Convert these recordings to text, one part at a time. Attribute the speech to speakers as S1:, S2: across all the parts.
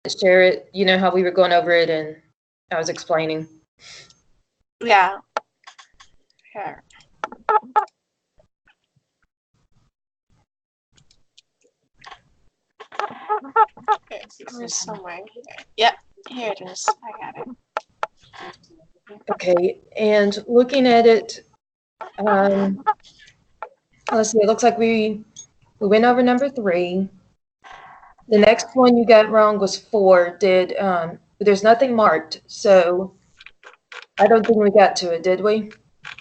S1: share it? You know how we were going over it and I was explaining.
S2: Yeah. Here. Okay, it's somewhere here. Yep, here it is. I got it.
S1: Okay, and looking at it, let's see, it looks like we went over number 3. The next one you got wrong was 4. But there's nothing marked, so I don't think we got to it, did we?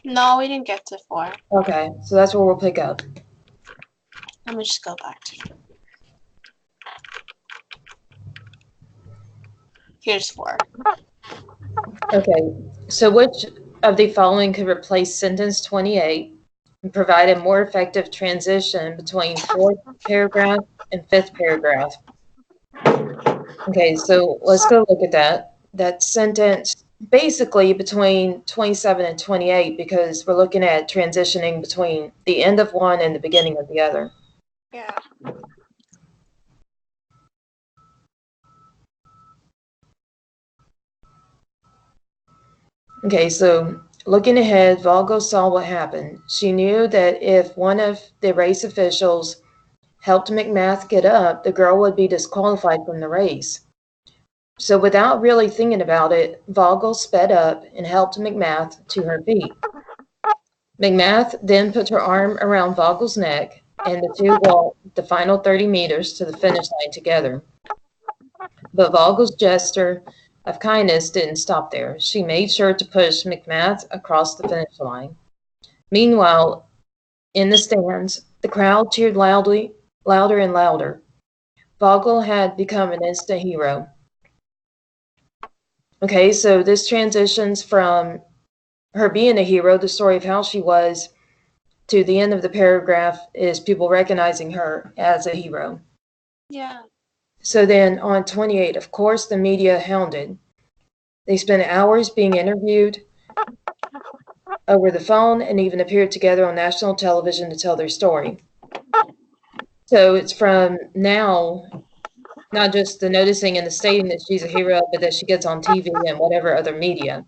S2: No, we didn't get to 4.
S1: Okay, so that's where we'll pick up.
S2: Let me just go back to it. Here's 4.
S1: Okay, so which of the following could replace sentence 28 and provide a more effective transition between 4th paragraph and 5th paragraph? Okay, so let's go look at that. That sentence basically between 27 and 28 because we're looking at transitioning between the end of one and the beginning of the other.
S2: Yeah.
S1: Okay, so looking ahead, Valgo saw what happened. She knew that if one of the race officials helped McMath get up, the girl would be disqualified from the race. So without really thinking about it, Vogel sped up and helped McMath to her feet. McMath then put her arm around Vogel's neck, and the two walked the final 30 meters to the finish line together. But Vogel's gesture of kindness didn't stop there. She made sure to push McMath across the finish line. Meanwhile, in the stands, the crowd cheered loudly, louder and louder. Vogel had become an instant hero. Okay, so this transitions from her being a hero, the story of how she was, to the end of the paragraph is people recognizing her as a hero.
S2: Yeah.
S1: So then on 28, of course, the media hounded. They spent hours being interviewed over the phone and even appeared together on national television to tell their story. So it's from now, not just the noticing and the stating that she's a hero, but that she gets on TV and whatever other media.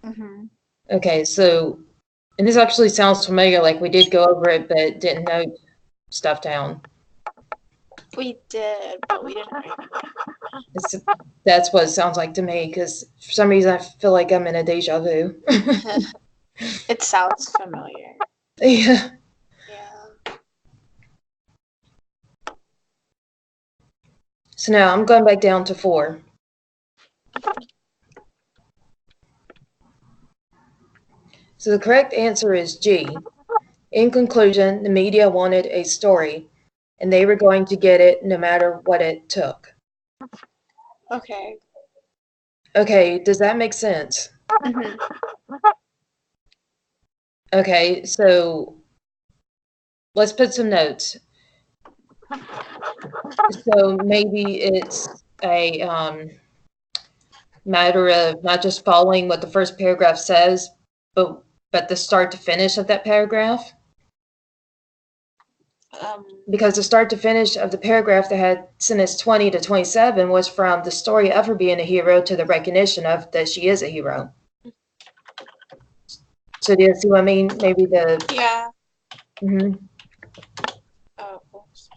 S2: Mm-hmm.
S1: Okay, so, and this actually sounds familiar, like we did go over it, but didn't note stuff down.
S2: We did, but we didn't.
S1: That's what it sounds like to me, because for some reason I feel like I'm in a deja vu.
S2: It sounds familiar.
S1: Yeah.
S2: Yeah.
S1: So now I'm going back down to 4. So the correct answer is G. In conclusion, the media wanted a story, and they were going to get it no matter what it took.
S2: Okay.
S1: Okay, does that make sense?
S2: Mm-hmm.
S1: Okay, so let's put some notes. So maybe it's a matter of not just following what the first paragraph says, but the start to finish of that paragraph. Because the start to finish of the paragraph that had sentence 20 to 27 was from the story of her being a hero to the recognition of that she is a hero. So do you see what I mean? Maybe the...
S2: Yeah.
S1: Mm-hmm.
S2: Oh, oops.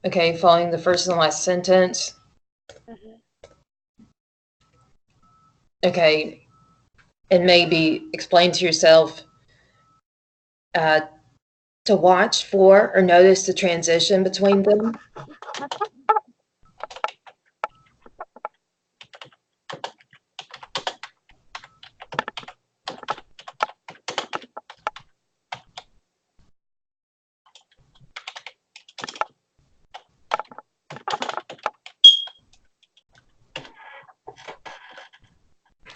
S1: Okay, following the first and last sentence.
S2: Mm-hmm.
S1: Okay, and maybe explain to yourself to watch for or notice the transition between them.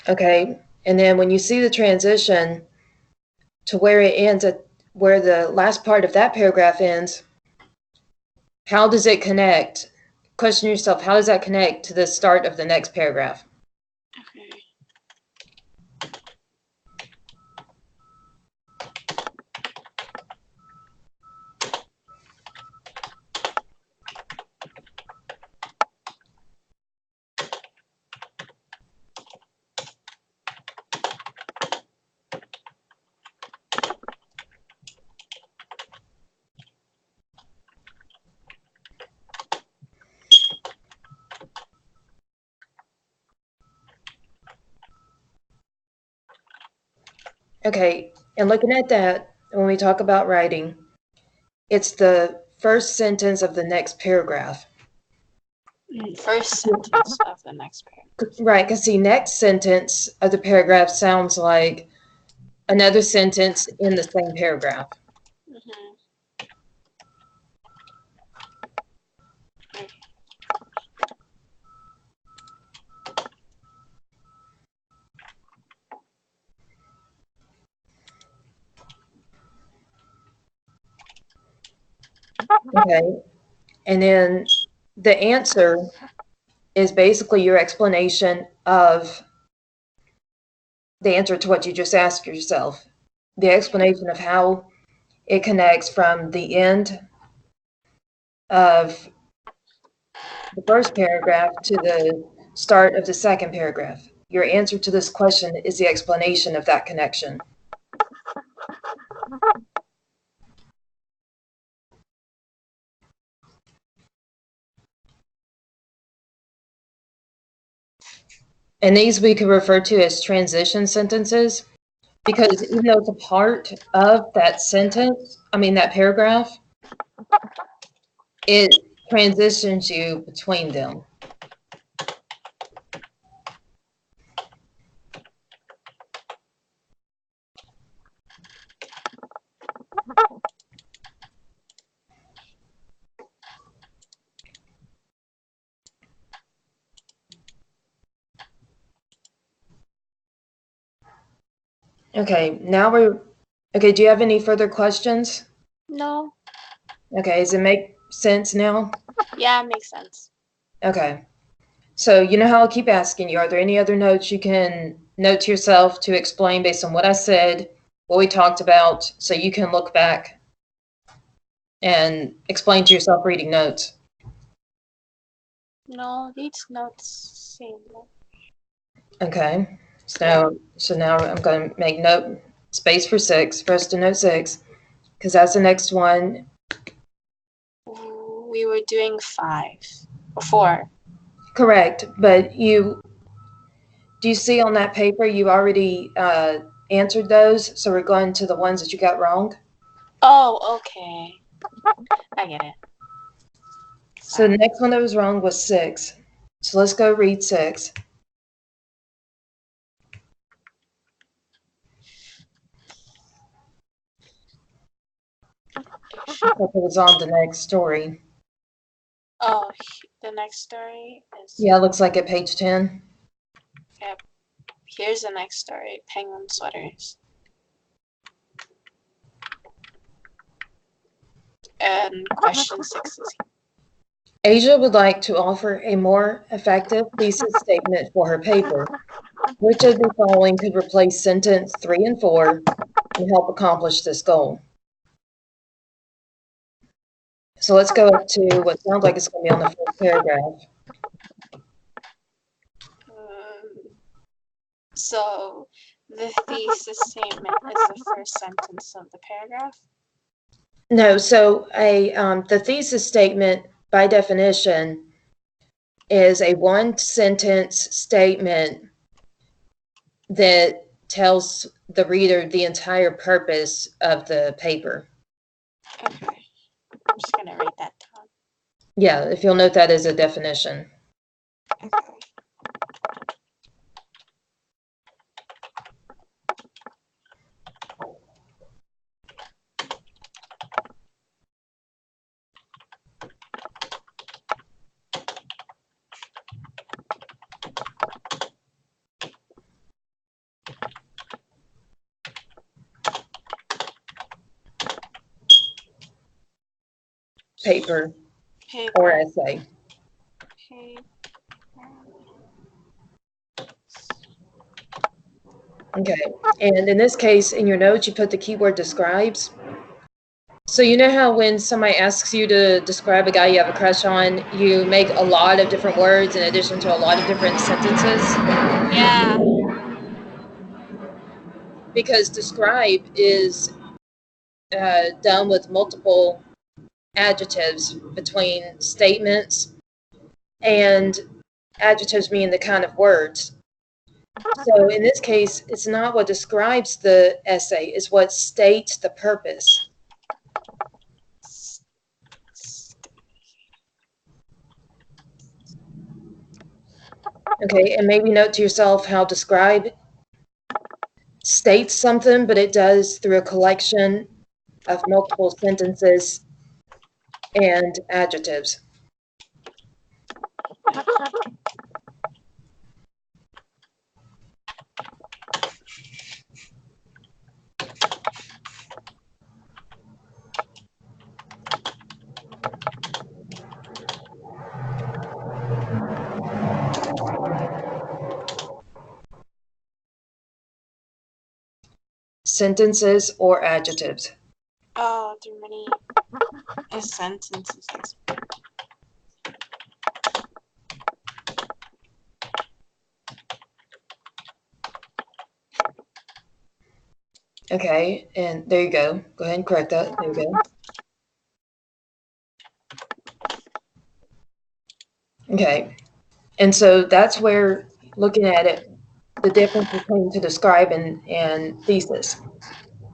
S1: Okay, and then when you see the transition to where it ends at where the last part of that paragraph ends, how does it connect? Question yourself, how does that connect to the start of the next paragraph?
S2: Okay.
S1: Okay, and looking at that, when we talk about writing, it's the first sentence of the next paragraph.
S2: First sentence of the next paragraph.
S1: Right, because the next sentence of the paragraph sounds like another sentence in the same paragraph.
S2: Mm-hmm.
S1: Okay, and then the answer is basically your explanation of the answer to what you just asked yourself. The explanation of how it connects from the end of the first paragraph to the start of the second paragraph. Your answer to this question is the explanation of that connection. And these we could refer to as transition sentences, because even though it's a part of that sentence, that paragraph, it transitions you between them. Okay, do you have any further questions?
S2: No.
S1: Okay, does it make sense now?
S2: Yeah, it makes sense.
S1: Okay. So you know how I'll keep asking you, are there any other notes you can note to yourself to explain based on what I said, what we talked about, so you can look back and explain to yourself reading notes?
S2: No, these notes seem.
S1: Okay. So now I'm going to make note space for us to note 6, because that's the next one.
S2: We were doing 5 or 4.
S1: Correct, but do you see on that paper you already answered those? So we're going to the ones that you got wrong.
S2: Oh, okay. I get it.
S1: So the next one that was wrong was 6. So let's go read 6. It was on the next story.
S2: Oh, the next story is.
S1: Yeah, it looks like at page 10.
S2: Yep. Here's the next story: penguin sweaters. And question 6 is
S1: Asia would like to offer a more effective thesis statement for her paper. Which of the following could replace sentence 3 and 4 and help accomplish this goal? So let's go up to what sounds like it's going to be on the first paragraph.
S2: So the thesis statement is the first sentence of the paragraph?
S1: No, so the thesis statement, by definition, is a one-sentence statement that tells the reader the entire purpose of the paper.
S2: Okay. I'm just going to write that down.
S1: Yeah, if you'll note that as a definition.
S2: Okay.
S1: paper
S2: Paper.
S1: or essay.
S2: Paper.
S1: Okay, and in this case, in your notes, you put the keyword describes. So you know how when somebody asks you to describe a guy you have a crush on, you make a lot of different words in addition to a lot of different sentences?
S2: Yeah.
S1: Because describe is done with multiple adjectives between statements, and adjectives mean the kind of words. So in this case, it's not what describes the essay, it's what states the purpose. Okay, and maybe note to yourself how describe states something, but it does through a collection of multiple sentences and adjectives. Sentences or adjectives.
S2: Oh, there are many sentences.
S1: Okay, and there you go. Go ahead and correct that. There you go. Okay, and so that's where, looking at it, the difference between to describe and thesis.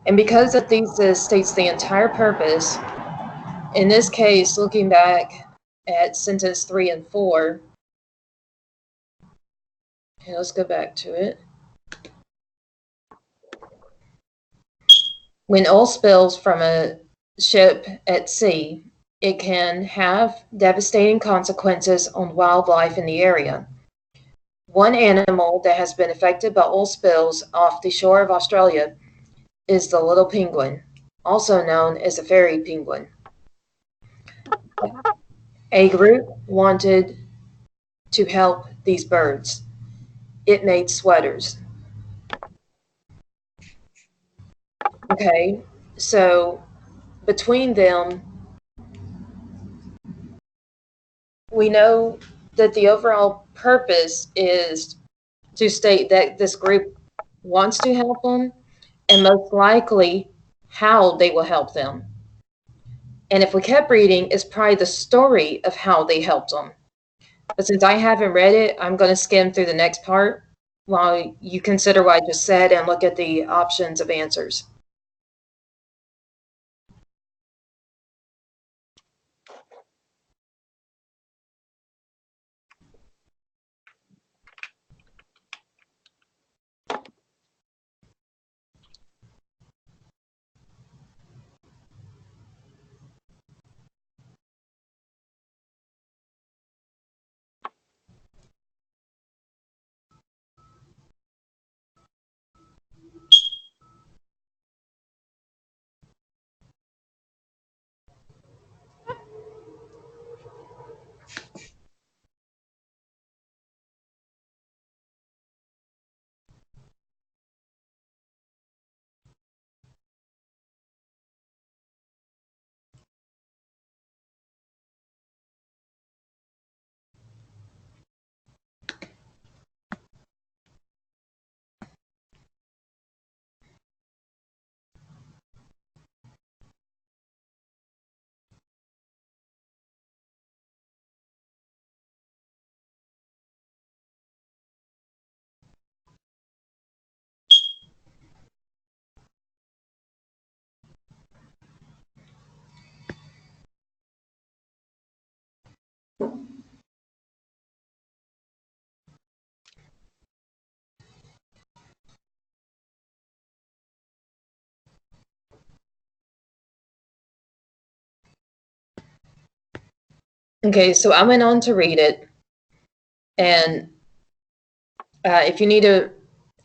S1: And because a thesis states the entire purpose, in this case, looking back at sentence 3 and 4, okay, let's go back to it. When oil spills from a ship at sea, it can have devastating consequences on wildlife in the area. One animal that has been affected by oil spills off the shore of Australia is the little penguin, also known as a fairy penguin. A group wanted to help these birds. It made sweaters. Okay, so between them, we know that the overall purpose is to state that this group wants to help them and most likely how they will help them. And if we kept reading, it's probably the story of how they helped them. But since I haven't read it, I'm going to skim through the next part while you consider what I just said and look at the options of answers. Okay, so I went on to read it, and if you need to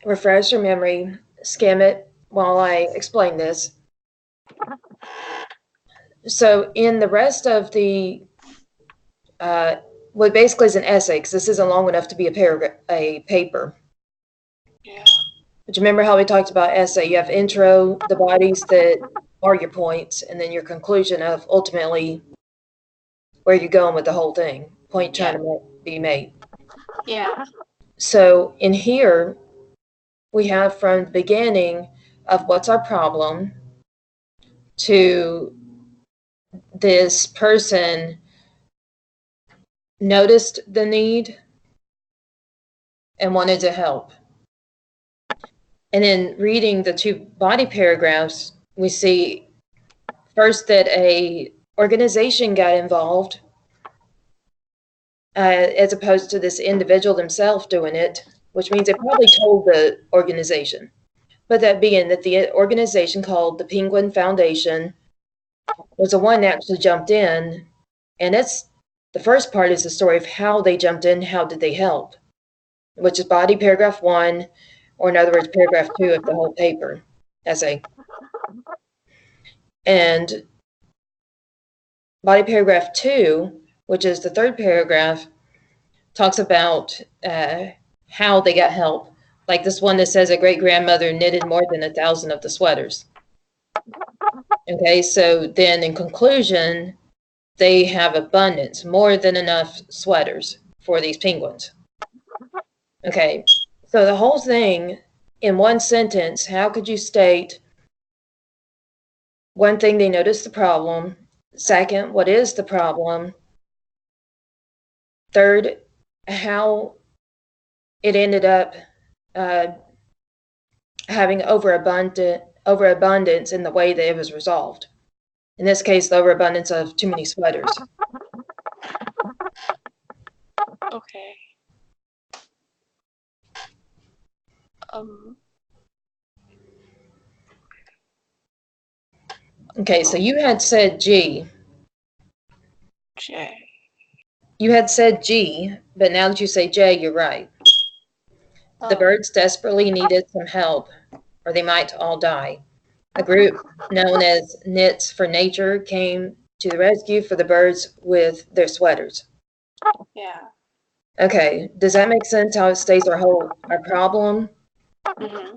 S1: refresh your memory, skim it while I explain this. So in the rest of the, what basically is an essay, because this isn't long enough to be a paper.
S2: Yeah.
S1: But you remember how we talked about essay? You have intro, the bodies that are your points, and then your conclusion of ultimately where you're going with the whole thing, point trying to be made.
S2: Yeah.
S1: So in here, we have from the beginning of what's our problem to this person noticed the need and wanted to help. And in reading the two body paragraphs, we see first that a organization got involved as opposed to this individual themselves doing it, which means they probably told the organization. But that being that the organization called the Penguin Foundation was the one that actually jumped in, and that's the first part is the story of how they jumped in, how did they help, which is body paragraph 1, or in other words, paragraph 2 of the whole paper essay. And body paragraph 2, which is the third paragraph, talks about how they got help. Like this one that says a great grandmother knitted more than 1,000 of the sweaters. Okay, so then in conclusion, they have abundance, more than enough sweaters for these penguins. Okay, so the whole thing in one sentence, how could you state one thing, they noticed the problem. Second, what is the problem? Third, how it ended up having overabundance in the way that it was resolved. In this case, the overabundance of too many sweaters.
S2: Okay.
S1: Okay, so you had said G.
S2: J.
S1: You had said G, but now that you say J, you're right. The birds desperately needed some help, or they might all die. A group known as Knits for Nature came to the rescue for the birds with their sweaters.
S2: Yeah.
S1: Okay, does that make sense how it states our problem?
S2: Mm-hmm.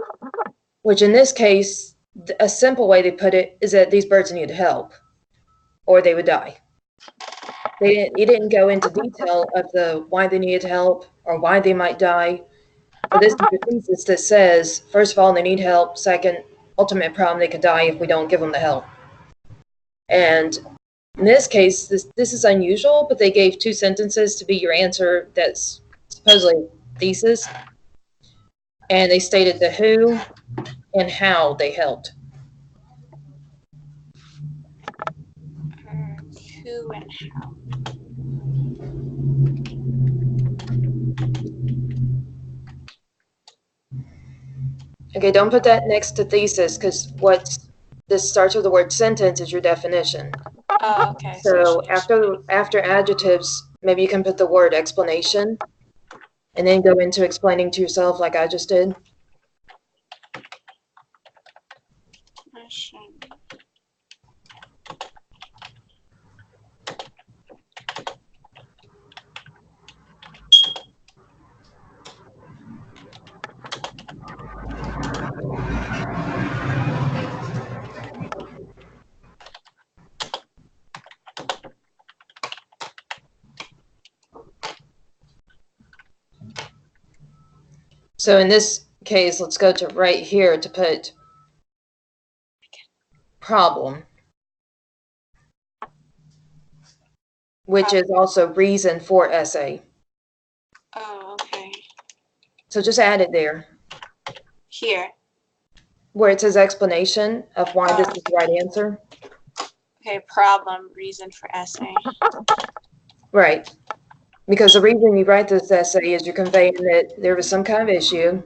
S1: Which in this case, a simple way to put it is that these birds needed help or they would die. He didn't go into detail of the why they needed help or why they might die. But this is the thesis that says, first of all, they need help. Second, ultimate problem, they could die if we don't give them the help. And in this case, this is unusual, but they gave 2 sentences to be your answer that's supposedly thesis. And they stated the who and how they helped.
S2: Who and how.
S1: Okay, don't put that next to thesis because this starts with the word sentence is your definition.
S2: Oh, okay.
S1: So after adjectives, maybe you can put the word explanation and then go into explaining to yourself like I just did. So in this case, let's go to right here to put problem, which is also reason for essay.
S2: Oh, okay.
S1: So just add it there.
S2: Here.
S1: Where it says explanation of why this is the right answer.
S2: Okay, problem, reason for essay.
S1: Right. Because the reason you write this essay is you're conveying that there was some kind of issue,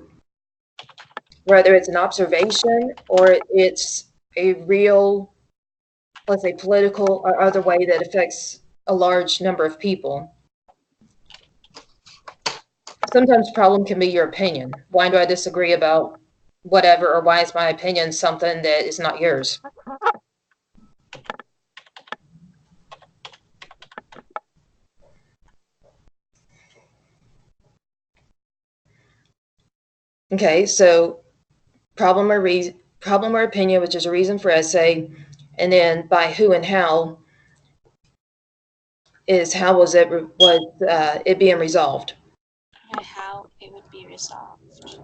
S1: whether it's an observation or it's a real, let's say, political or other way that affects a large number of people. Sometimes problem can be your opinion. Why do I disagree about whatever, or why is my opinion something that is not yours? Okay, so problem or opinion, which is a reason for essay, and then by who and how is how was it being resolved.
S2: How it would be resolved.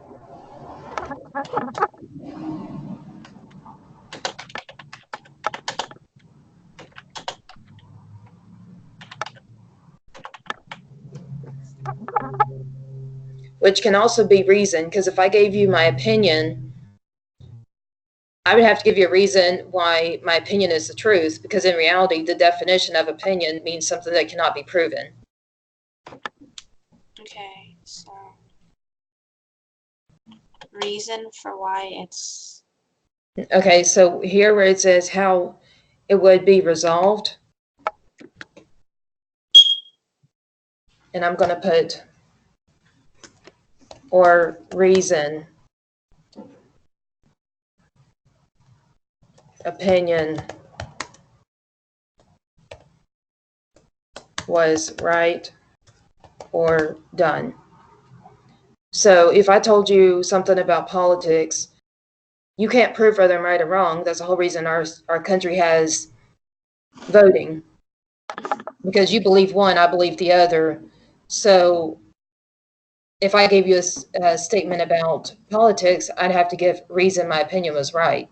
S1: Which can also be reason, because if I gave you my opinion, I would have to give you a reason why my opinion is the truth, because in reality, the definition of opinion means something that cannot be proven.
S2: Okay, so reason for why it's...
S1: Okay, so here where it says how it would be resolved, and I'm going to put or reason, opinion was right or done. So if I told you something about politics, you can't prove whether I'm right or wrong. That's the whole reason our country has voting, because you believe one, I believe the other. So if I gave you a statement about politics, I'd have to give reason my opinion was right.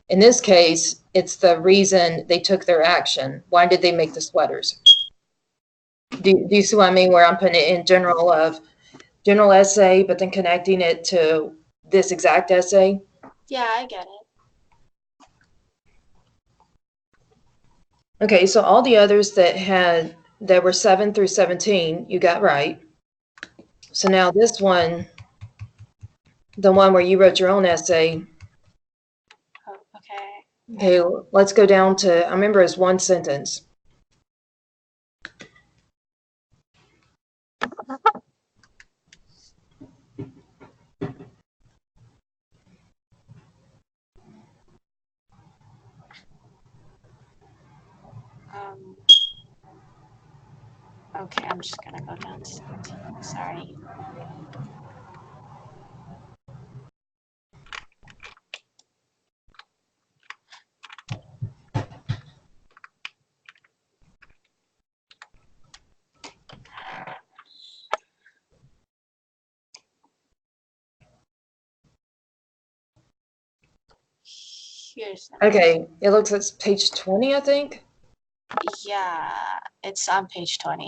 S1: In this case, it's the reason they took their action. Why did they make the sweaters? Do you see what I mean? Where I'm putting it in general essay, but then connecting it to this exact essay.
S2: Yeah, I get it.
S1: Okay, so all the others that were 7 through 17, you got right. So now this one, the one where you wrote your own essay,
S2: Oh, okay.
S1: okay, let's go down to, I remember it's one sentence.
S2: Okay, I'm just gonna go down to 17. Sorry. Here's
S1: Okay, it looks like it's page 20, I think.
S2: Yeah, it's on page 20.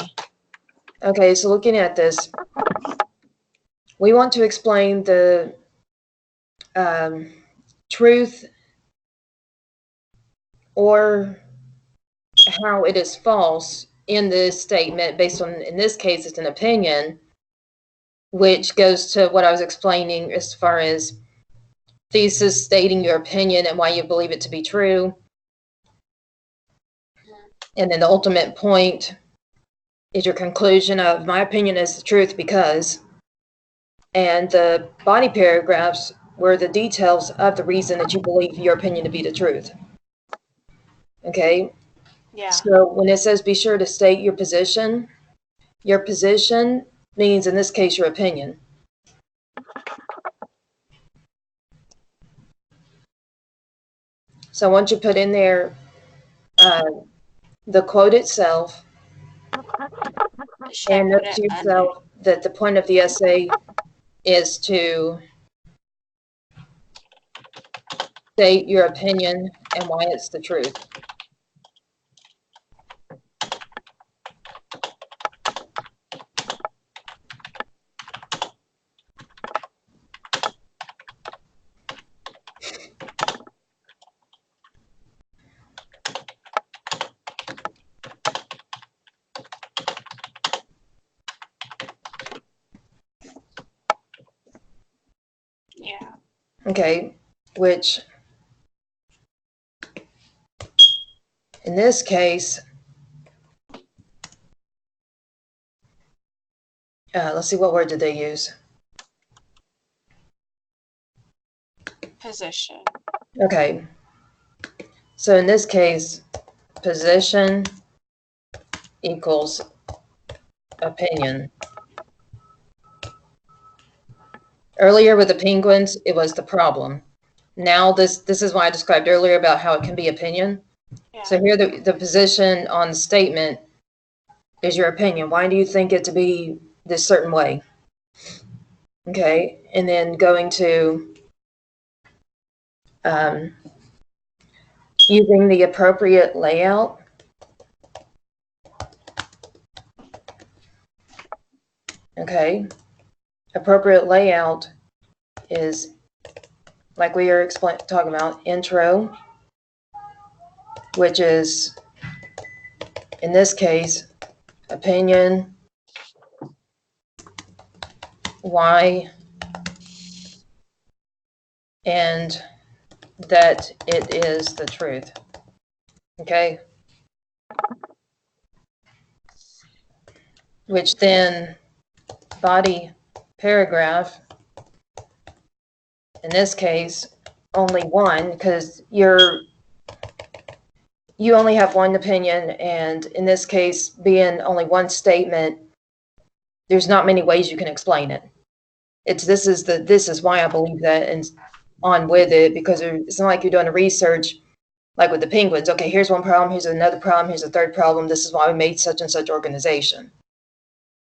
S1: Okay, so looking at this, we want to explain the truth or how it is false in this statement based on, in this case, it's an opinion, which goes to what I was explaining as far as thesis stating your opinion and why you believe it to be true. And then the ultimate point is your conclusion of my opinion is the truth because, and the body paragraphs were the details of the reason that you believe your opinion to be the truth. Okay?
S2: Yeah.
S1: So when it says be sure to state your position means in this case your opinion. So once you put in there the quote itself,
S2: Should I
S1: and
S2: put
S1: note
S2: it
S1: to
S2: under?
S1: yourself that the point of the essay is to state your opinion and why it's the truth.
S2: Yeah.
S1: Okay, which in this case, let's see, what word did they use?
S2: Position.
S1: Okay, so in this case, position equals opinion. Earlier with the penguins, it was the problem. Now this is why I described earlier about how it can be opinion.
S2: Yeah.
S1: So here the position on the statement is your opinion. Why do you think it to be this certain way? Okay, and then going to using the appropriate layout. Okay, appropriate layout is like we are talking about intro, which is in this case opinion, why, and that it is the truth. Okay, which then body paragraph, in this case only one, because you only have one opinion, and in this case being only one statement, there's not many ways you can explain it. This is why I believe that, and on with it, because it's not like you're doing a research like with the penguins. Okay, here's one problem, here's another problem, here's a third problem, this is why we made such and such organization.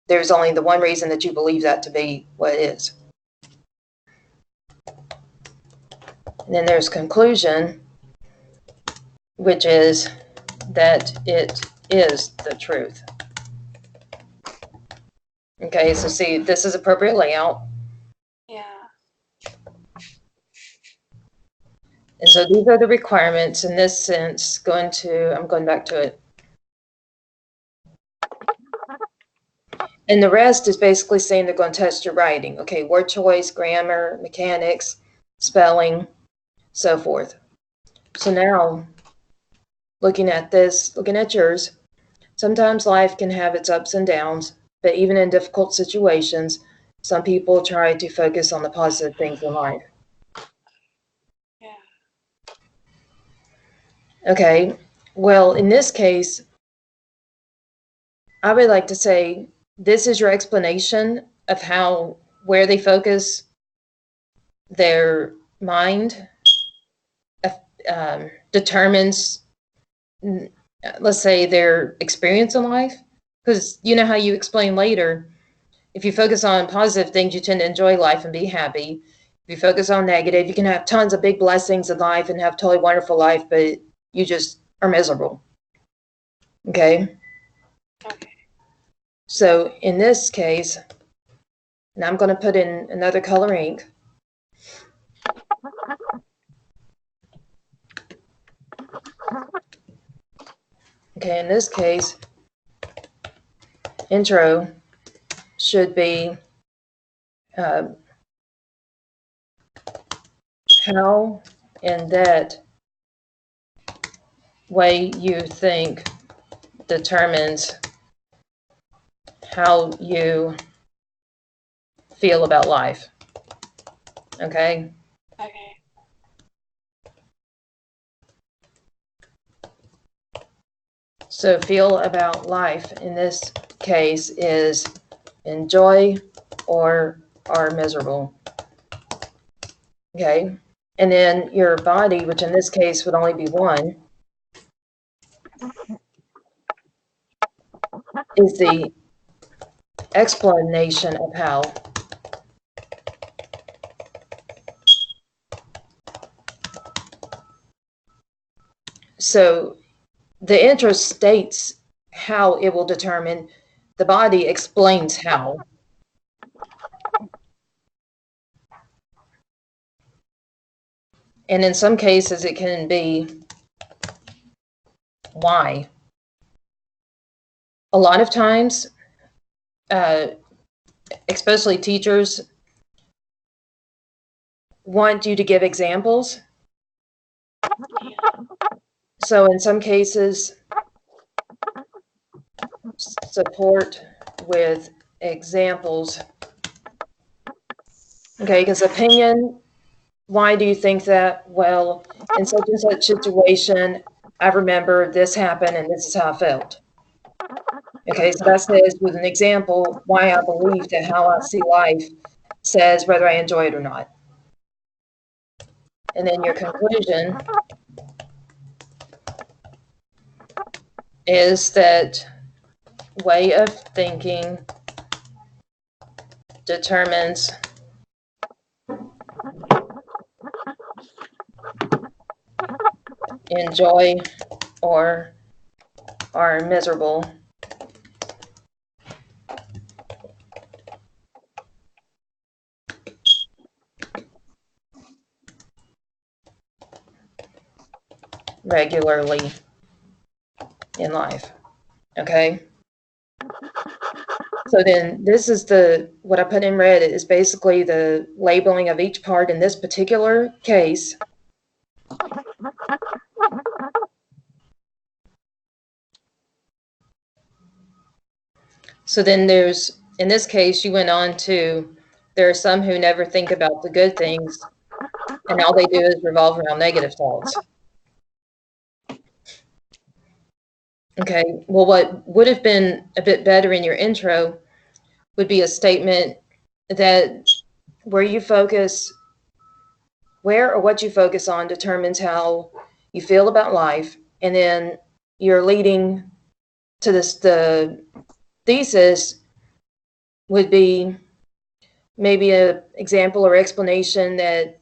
S1: There's only the one reason that you believe that to be what it is. And then there's conclusion, which is that it is the truth. Okay, so see, this is appropriate layout.
S2: Yeah.
S1: And so these are the requirements in this sense. I'm going back to it. And the rest is basically saying they're going to test your writing. Okay, word choice, grammar, mechanics, spelling, so forth. So now, looking at yours, sometimes life can have its ups and downs, but even in difficult situations, some people try to focus on the positive things in life.
S2: Yeah.
S1: Okay, well, in this case, I would like to say this is your explanation of where they focus their mind determines, let's say, their experience in life. Because you know how you explain later, if you focus on positive things, you tend to enjoy life and be happy. If you focus on negative, you can have tons of big blessings in life and have totally wonderful life, but you just are miserable. Okay?
S2: Okay.
S1: So in this case, and I'm going to put in another color ink. Okay, in this case, intro should be how and that way you think determines how you feel about life. Okay?
S2: Okay.
S1: So feel about life in this case is enjoy or are miserable. Okay? And then your body, which in this case would only be one, is the explanation of how. So the interest states how it will determine, the body explains how. And in some cases, it can be why. A lot of times, especially teachers want you to give examples. So in some cases, support with examples. Okay, because opinion, why do you think that? Well, in such and such situation, I remember this happened and this is how I felt. Okay, so that says with an example why I believe that how I see life says whether I enjoy it or not. And then your conclusion is that way of thinking determines enjoy or are miserable regularly in life. Okay? So then this is what I put in red is basically the labeling of each part in this particular case. So then in this case, you went on to, there are some who never think about the good things and all they do is revolve around negative thoughts. Okay, well, what would have been a bit better in your intro would be a statement that where or what you focus on determines how you feel about life, and then you're leading to the thesis would be maybe an example or explanation that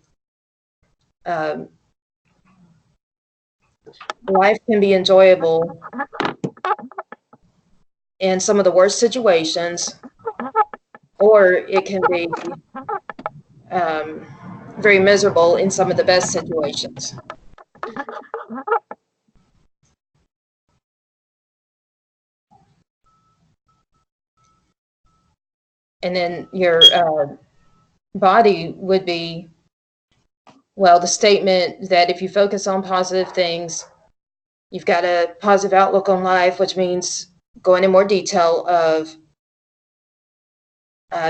S1: life can be enjoyable in some of the worst situations, or it can be very miserable in some of the best situations. And then your body would be, well, the statement that if you focus on positive things, you've got a positive outlook on life, which means going in more detail of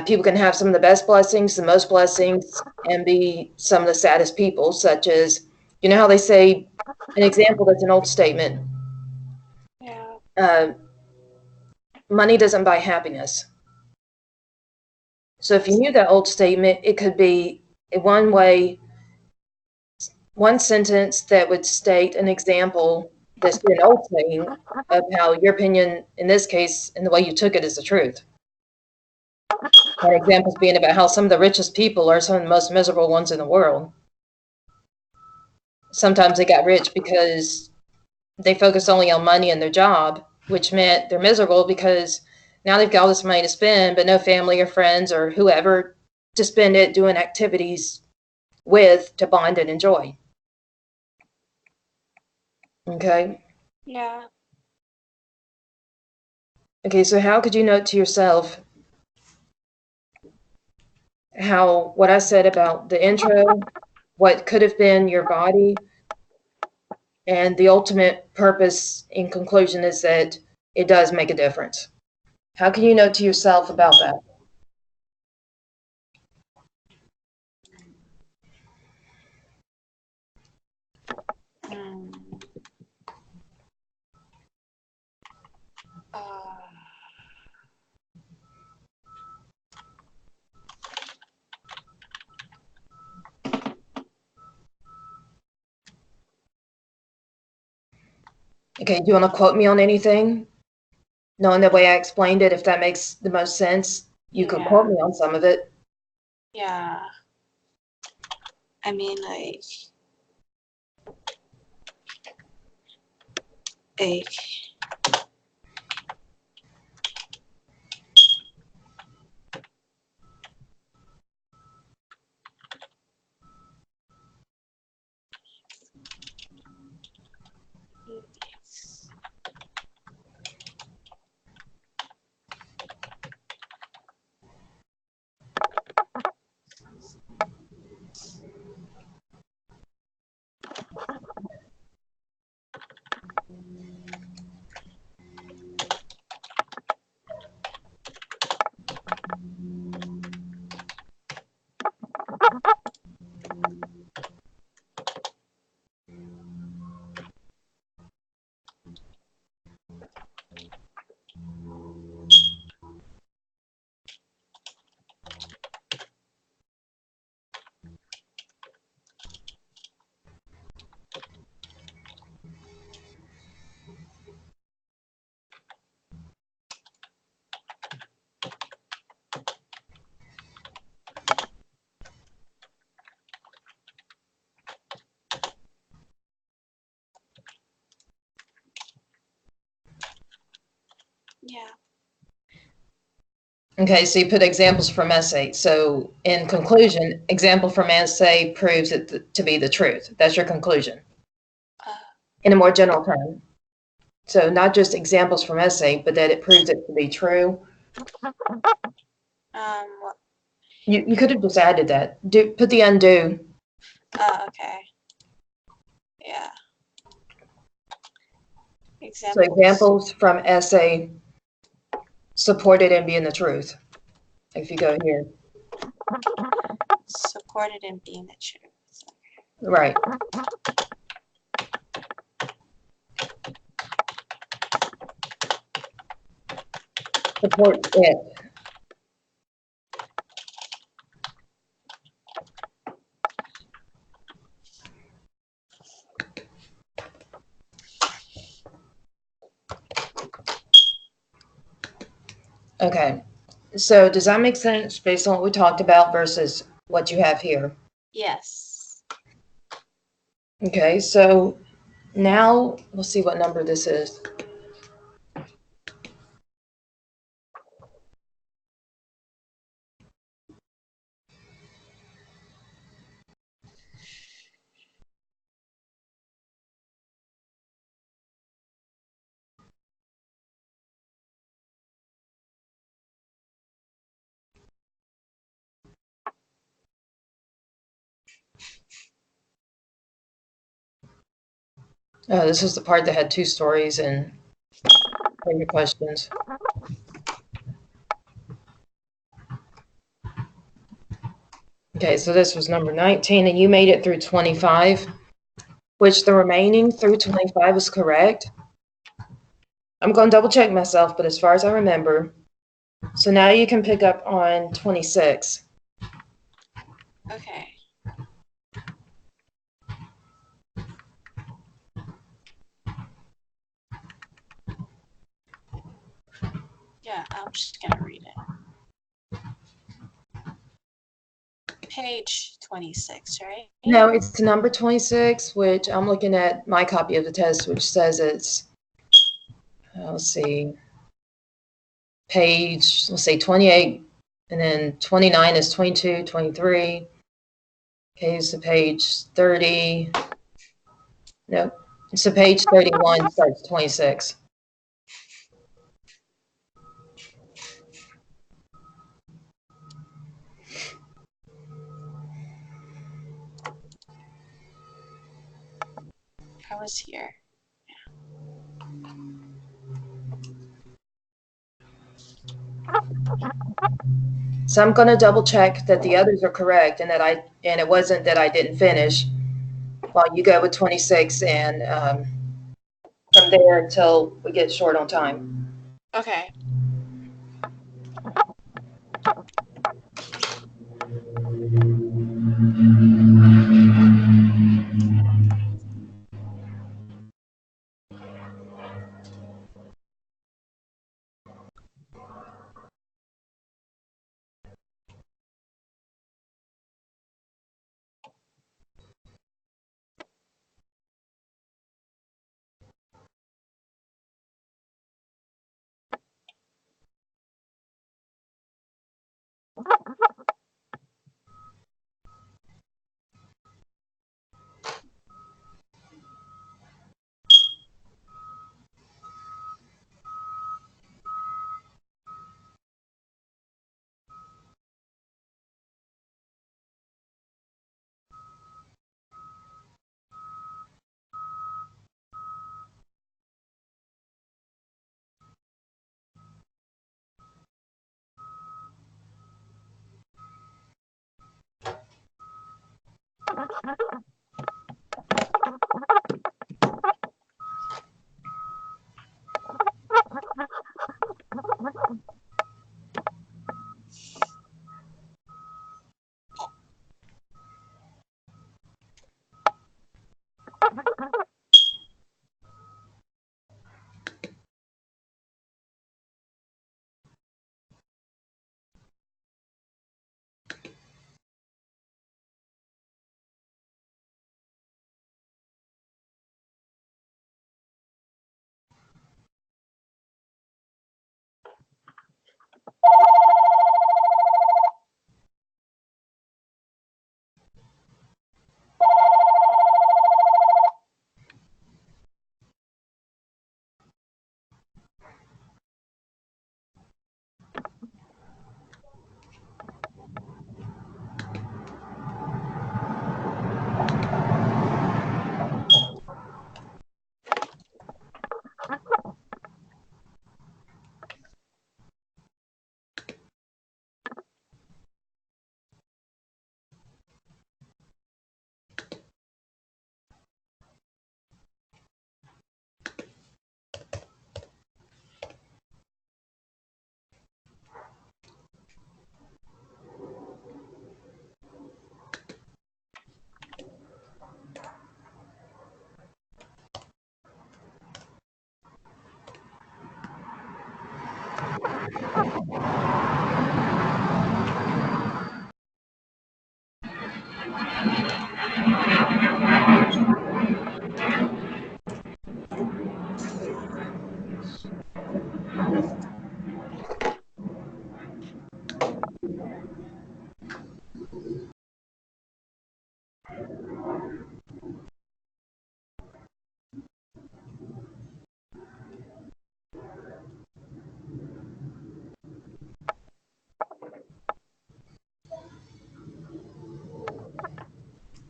S1: people can have some of the best blessings, the most blessings, and be some of the saddest people, such as, you know how they say, an example that's an old statement, money doesn't buy happiness. So if you knew that old statement, it could be one sentence that would state an example that's been an old saying of how your opinion, in this case, and the way you took it is the truth. And examples being about how some of the richest people are some of the most miserable ones in the world. Sometimes they got rich because they focus only on money and their job, which meant they're miserable because now they've got all this money to spend, but no family or friends or whoever to spend it doing activities with to bond and enjoy. Okay?
S2: Yeah.
S1: Okay, so how could you note to yourself how what I said about the intro, what could have been your body, and the ultimate purpose in conclusion is that it does make a difference? How can you note to yourself about that?
S2: Hmm.
S1: Okay, do you want to quote me on anything? Knowing the way I explained it, if that makes the most sense, you could quote me on some of it.
S2: Yeah. I mean, like Yeah.
S1: Okay, so you put examples from essay. So in conclusion, example from essay proves it to be the truth. That's your conclusion
S2: Uh,
S1: in a more general term. So not just examples from essay, but that it proves it to be true.
S2: what?
S1: You could have just added that. Put the undo.
S2: Okay. Yeah.
S1: So
S2: Examples.
S1: examples from essay supported in being the truth. If you go here.
S2: Supported in being the truth.
S1: Right. Support it. Okay. So does that make sense based on what we talked about versus what you have here?
S2: Yes.
S1: Okay, so now we'll see what number this is. This is the part that had two stories and your questions. Okay, so this was number 19, and you made it through 25, which the remaining through 25 is correct. I'm going to double check myself, but as far as I remember, so now you can pick up on 26.
S2: Okay. Yeah, I'm just gonna read it. Page 26, right?
S1: No, it's number 26, which I'm looking at my copy of the test, which says it's, let's see, page, let's say 28, and then 29 is 22, 23. Okay, so page 30. Nope. So page 31 starts 26.
S2: I was here.
S1: So I'm going to double check that the others are correct and and it wasn't that I didn't finish while you go with 26 and from there until we get short on time.
S2: Okay.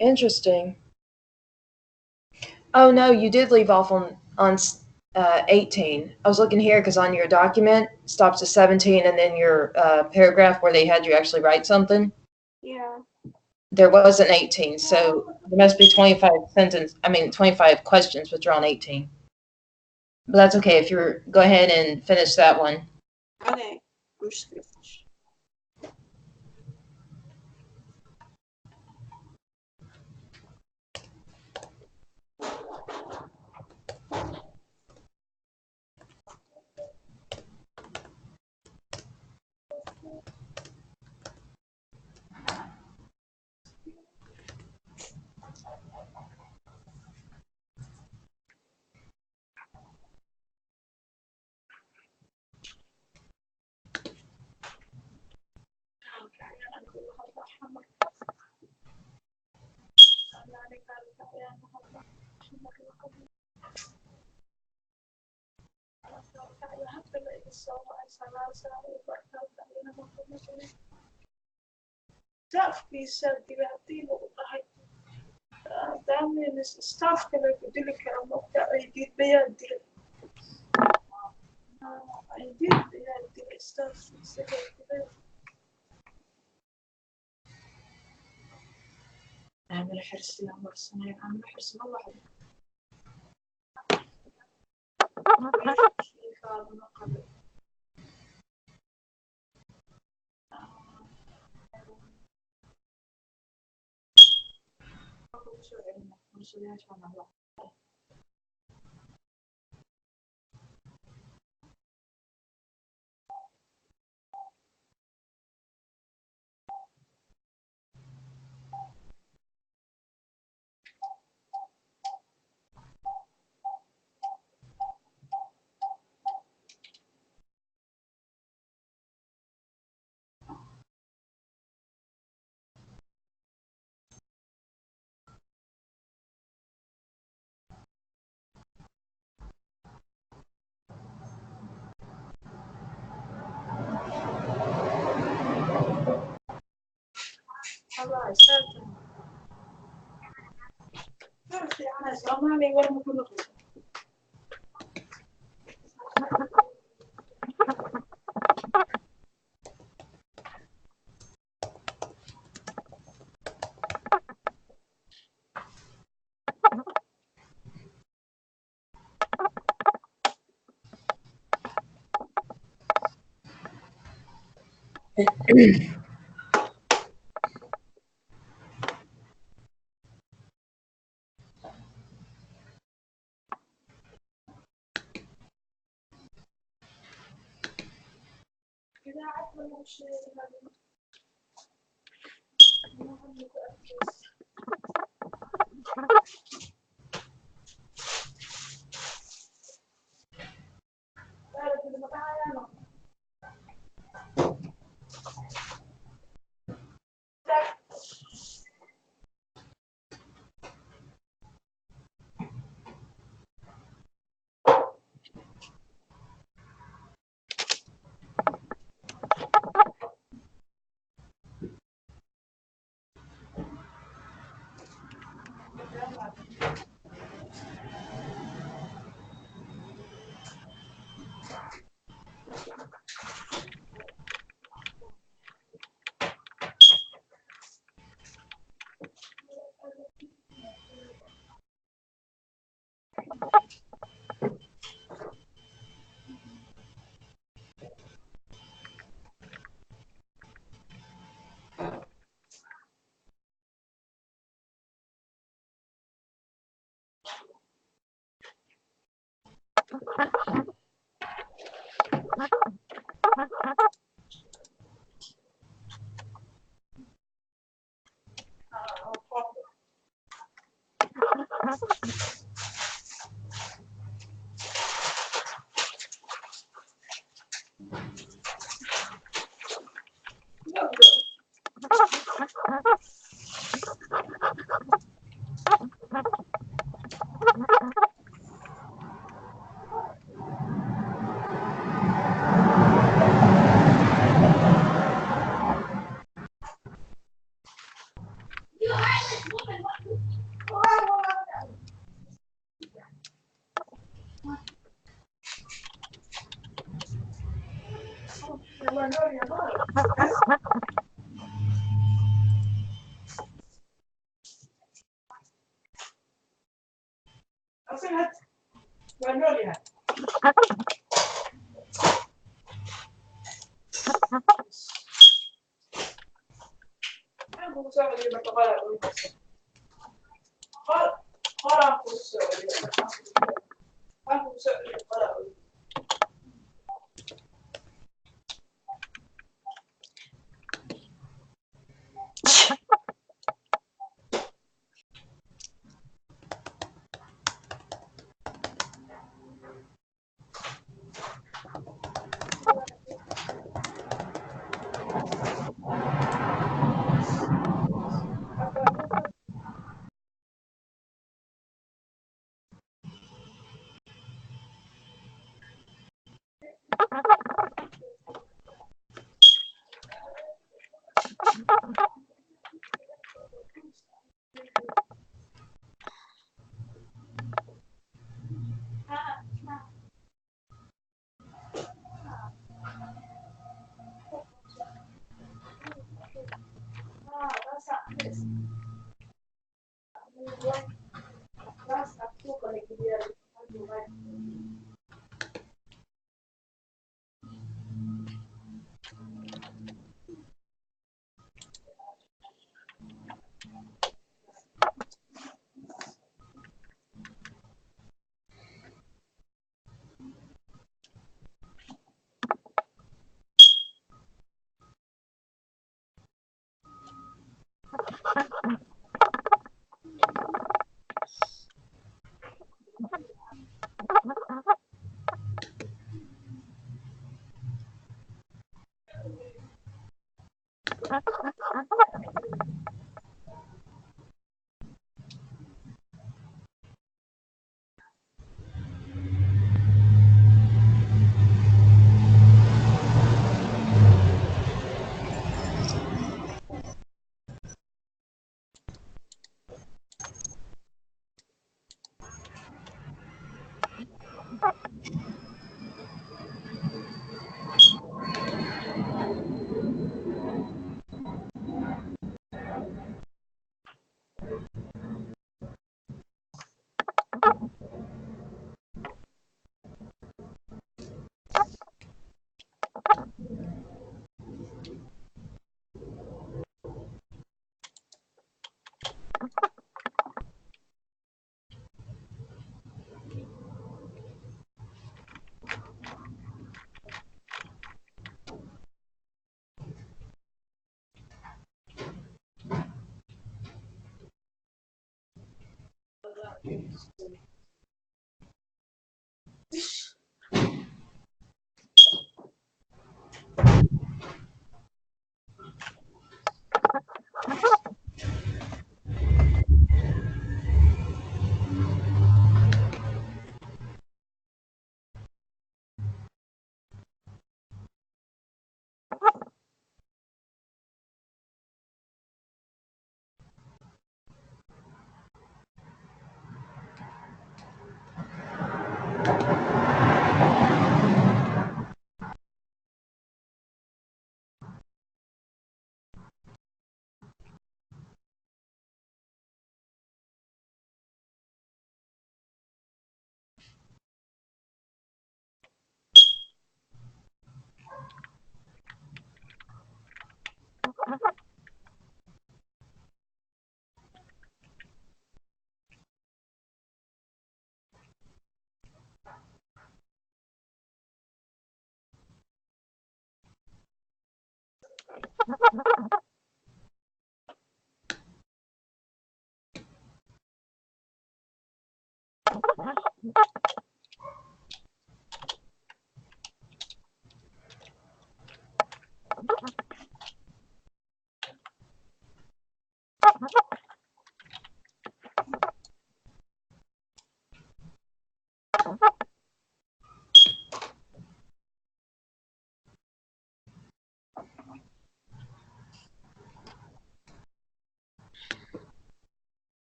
S1: Interesting. Oh no, you did leave off on 18. I was looking here because on your document it stops at 17, and then your paragraph where they had you actually write something,
S2: Yeah.
S1: there wasn't 18. So there must be 25 questions, but you're on 18. But that's okay if you're go ahead and finish that one.
S2: Okay. I'm just gonna finish.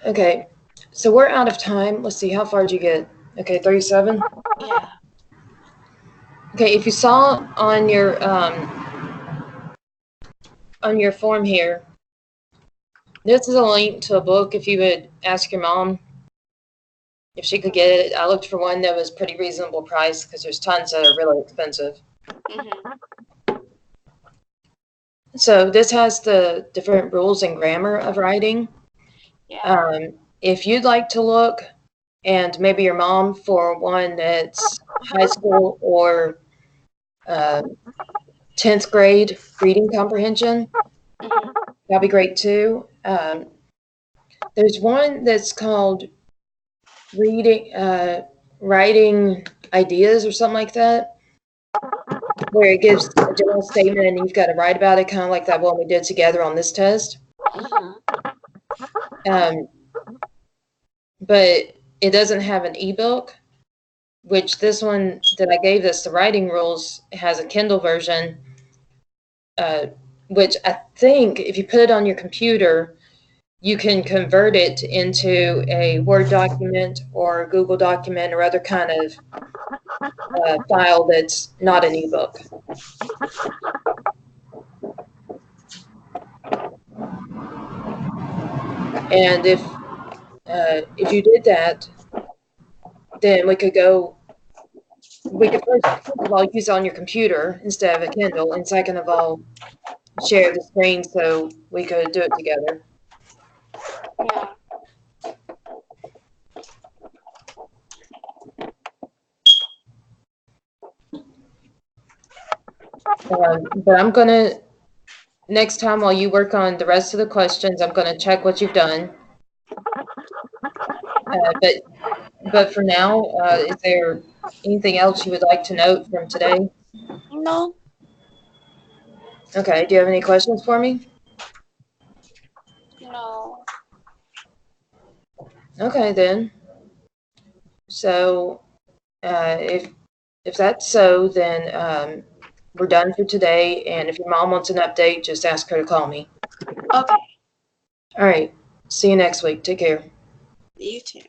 S1: Okay, so we're out of time. Let's see, how far did you get? Okay, 37?
S2: Yeah.
S1: Okay, if you saw on your form here, this is a link to a book if you would ask your mom if she could get it. I looked for one that was pretty reasonable price because there's tons that are really expensive.
S2: Mm-hmm.
S1: So this has the different rules and grammar of writing.
S2: Yeah.
S1: If you'd like to look, and maybe your mom for one that's high school or 10th grade reading comprehension,
S2: Mm-hmm.
S1: that'd be great too. There's one that's called writing ideas or something like that. where it gives a general statement and you've got to write about it, kind of like that one we did together on this test. But it doesn't have an ebook, which this one that I gave this, the writing rules, has a Kindle version, which I think if you put it on your computer, you can convert it into a Word document or a Google document or other kind of file that's not an ebook. And if you did that, then we could first of all use it on your computer instead of a Kindle, and second of all, share the screen so we could do it together.
S2: Yeah.
S1: But I'm gonna, next time while you work on the rest of the questions, I'm gonna check what you've done. But for now, is there anything else you would like to note from today?
S2: No.
S1: Okay, do you have any questions for me?
S2: No.
S1: Okay, then. So, if that's so, then we're done for today. And if your mom wants an update, just ask her to call me.
S2: Okay.
S1: All right. See you next week. Take care.
S2: You too.